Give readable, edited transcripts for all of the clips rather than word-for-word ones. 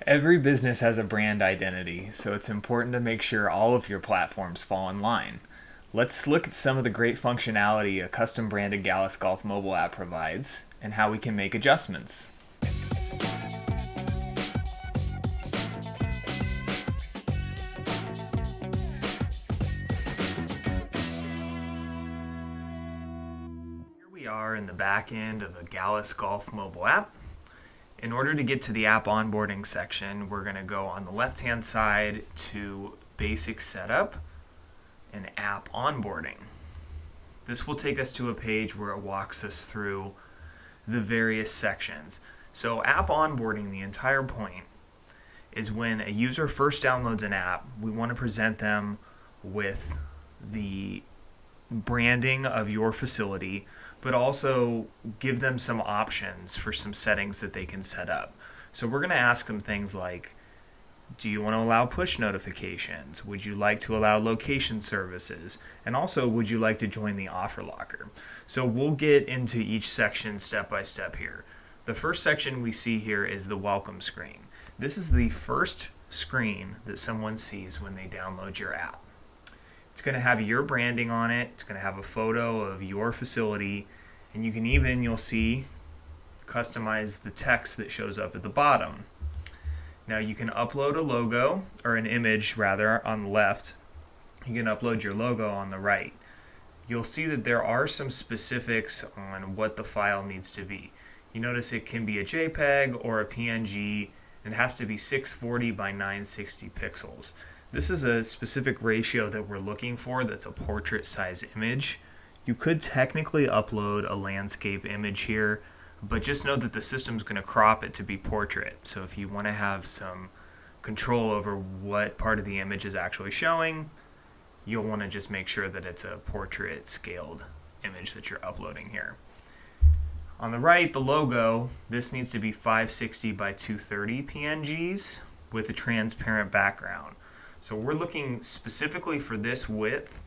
Every business has a brand identity, so it's important to make sure all of your platforms fall in line. Let's look at some of the great functionality a custom branded Gallus Golf mobile app provides and how we can make adjustments. Here we are in the back end of a Gallus Golf mobile app. In order to get to the app onboarding section, we're going to go on the left-hand side to Basic Setup and App Onboarding. This will take us to a page where it walks us through the various sections. So app onboarding, the entire point, is when a user first downloads an app, we want to present them with the branding of your facility, but also give them some options for some settings that they can set up. So we're going to ask them things like, do you want to allow push notifications? Would you like to allow location services? And also, would you like to join the offer locker? So we'll get into each section step by step here. The first section we see here is the welcome screen. This is the first screen that someone sees when they download your app. It's going to have your branding on it. It's going to have a photo of your facility. And you can even, you'll see, customize the text that shows up at the bottom. Now you can upload a logo, or an image rather, on the left. You can upload your logo on the right. You'll see that there are some specifics on what the file needs to be. You notice it can be a JPEG or a PNG. It has to be 640 by 960 pixels. This is a specific ratio that we're looking for that's a portrait size image. You could technically upload a landscape image here, but just know that the system's going to crop it to be portrait. So if you want to have some control over what part of the image is actually showing, you'll want to just make sure that it's a portrait scaled image that you're uploading here. On the right, the logo, this needs to be 560 by 230 PNGs with a transparent background. So we're looking specifically for this width,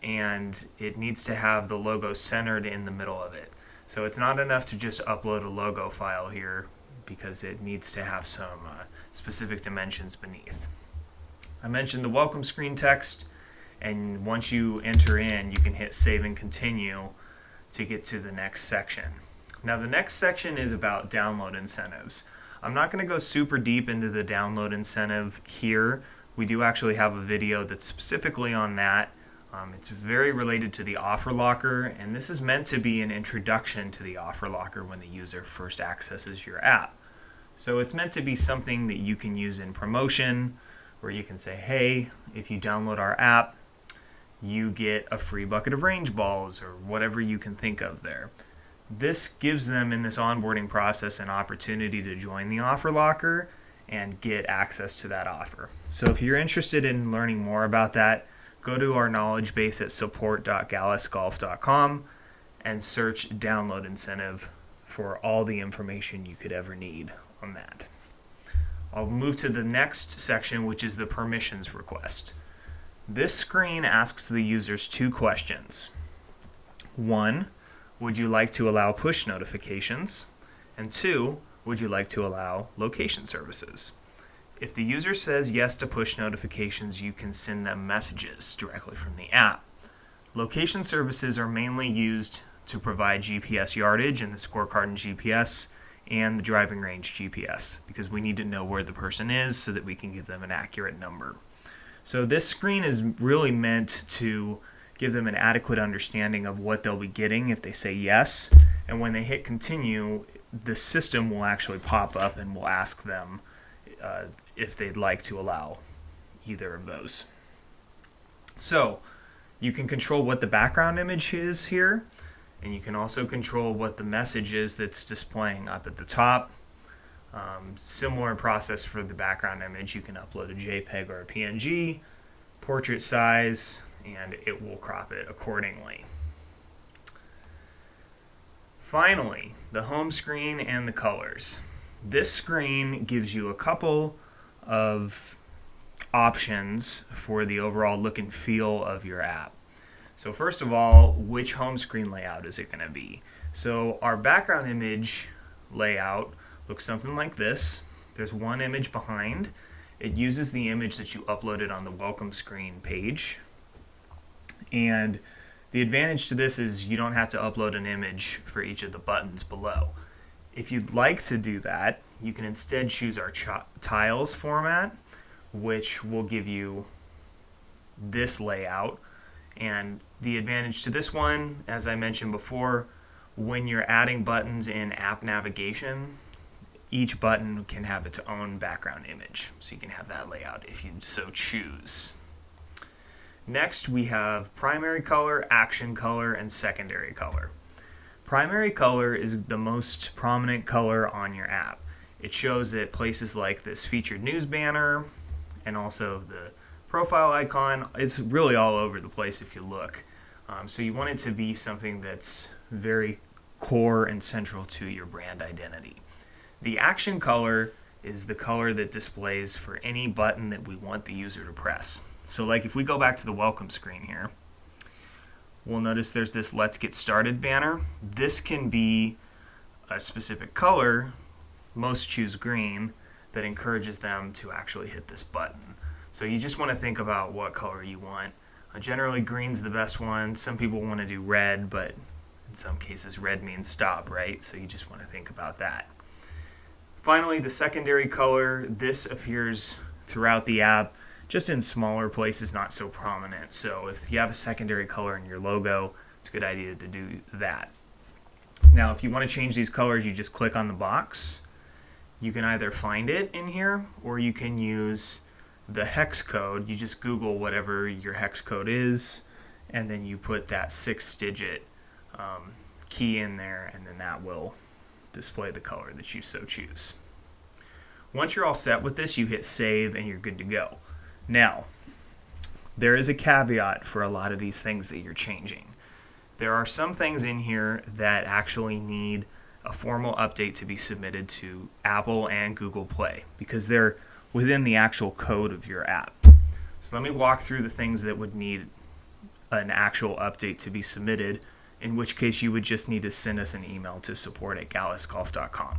and it needs to have the logo centered in the middle of it. So it's not enough to just upload a logo file here because it needs to have some specific dimensions beneath. I mentioned the welcome screen text, and once you enter in, you can hit save and continue to get to the next section. Now the next section is about download incentives. I'm not going to go super deep into the download incentive here. We do actually have a video that's specifically on that. It's very related to the offer locker, and this is meant to be an introduction to the offer locker when the user first accesses your app. So it's meant to be something that you can use in promotion, where you can say, hey, if you download our app, you get a free bucket of range balls, or whatever you can think of there. This gives them in this onboarding process an opportunity to join the offer locker and get access to that offer. So if you're interested in learning more about that, go to our knowledge base at support.gallusgolf.com and search download incentive for all the information you could ever need on that. I'll move to the next section, which is the permissions request. This screen asks the users two questions. One, would you like to allow push notifications? And two, would you like to allow location services? If the user says yes to push notifications, you can send them messages directly from the app. Location services are mainly used to provide GPS yardage and the scorecard and GPS and the driving range GPS, because we need to know where the person is so that we can give them an accurate number. So this screen is really meant to give them an adequate understanding of what they'll be getting if they say yes, and when they hit continue, the system will actually pop up and will ask them if they'd like to allow either of those. So you can control what the background image is here, and you can also control what the message is that's displaying up at the top. Similar process for the background image. You can upload a JPEG or a PNG, portrait size, and it will crop it accordingly. Finally, the home screen and the colors. This screen gives you a couple of options for the overall look and feel of your app. So first of all, which home screen layout is it going to be? So our background image layout looks something like this. There's one image behind. It uses the image that you uploaded on the welcome screen page. And the advantage to this is you don't have to upload an image for each of the buttons below. If you'd like to do that, you can instead choose our tiles format, which will give you this layout. And the advantage to this one, as I mentioned before, when you're adding buttons in app navigation, each button can have its own background image. So you can have that layout if you so choose. Next, we have primary color, action color, and secondary color. Primary color is the most prominent color on your app. It shows at places like this featured news banner and also the profile icon. It's really all over the place if you look. So you want it to be something that's very core and central to your brand identity. The action color is the color that displays for any button that we want the user to press. So like if we go back to the welcome screen here, we'll notice there's this Let's Get Started banner. This can be a specific color, most choose green, that encourages them to actually hit this button. So you just want to think about what color you want. Generally green's the best one. Some people want to do red, but in some cases red means stop, right? So you just want to think about that. Finally, the secondary color, this appears throughout the app, just in smaller places, not so prominent. So if you have a secondary color in your logo, it's a good idea to do that. Now, if you want to change these colors, you just click on the box. You can either find it in here, or you can use the hex code. You just Google whatever your hex code is, and then you put that 6-digit key in there, and then that will display the color that you so choose. Once you're all set with this, you hit save and you're good to go. Now, there is a caveat for a lot of these things that you're changing. There are some things in here that actually need a formal update to be submitted to Apple and Google Play because they're within the actual code of your app. So let me walk through the things that would need an actual update to be submitted, in which case you would just need to send us an email to support@gallusgolf.com.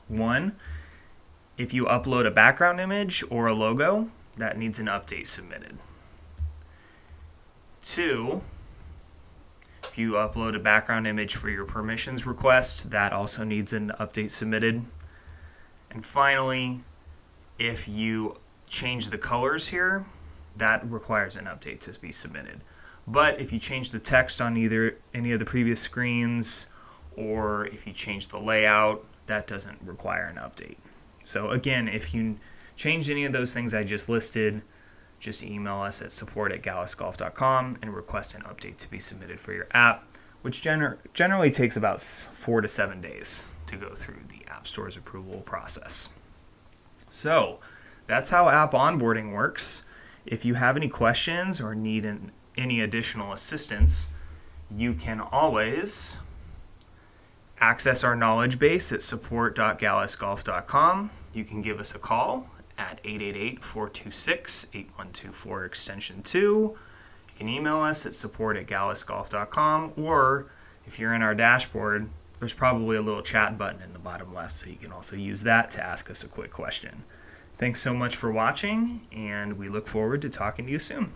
One, if you upload a background image or a logo, that needs an update submitted. Two, if you upload a background image for your permissions request, that also needs an update submitted. And finally, if you change the colors here, that requires an update to be submitted. But if you change the text on either any of the previous screens, or if you change the layout, that doesn't require an update. So again, if you change any of those things I just listed, just email us at support@gallusgolf.com and request an update to be submitted for your app, which generally takes about 4 to 7 days to go through the App Store's approval process. So that's how app onboarding works. If you have any questions or need any additional assistance, you can always access our knowledge base at support.gallusgolf.com. You can give us a call at 888-426-8124 extension 2. You can email us at support@gallusgolf.com, or if you're in our dashboard, there's probably a little chat button in the bottom left, so you can also use that to ask us a quick question. Thanks so much for watching, and we look forward to talking to you soon.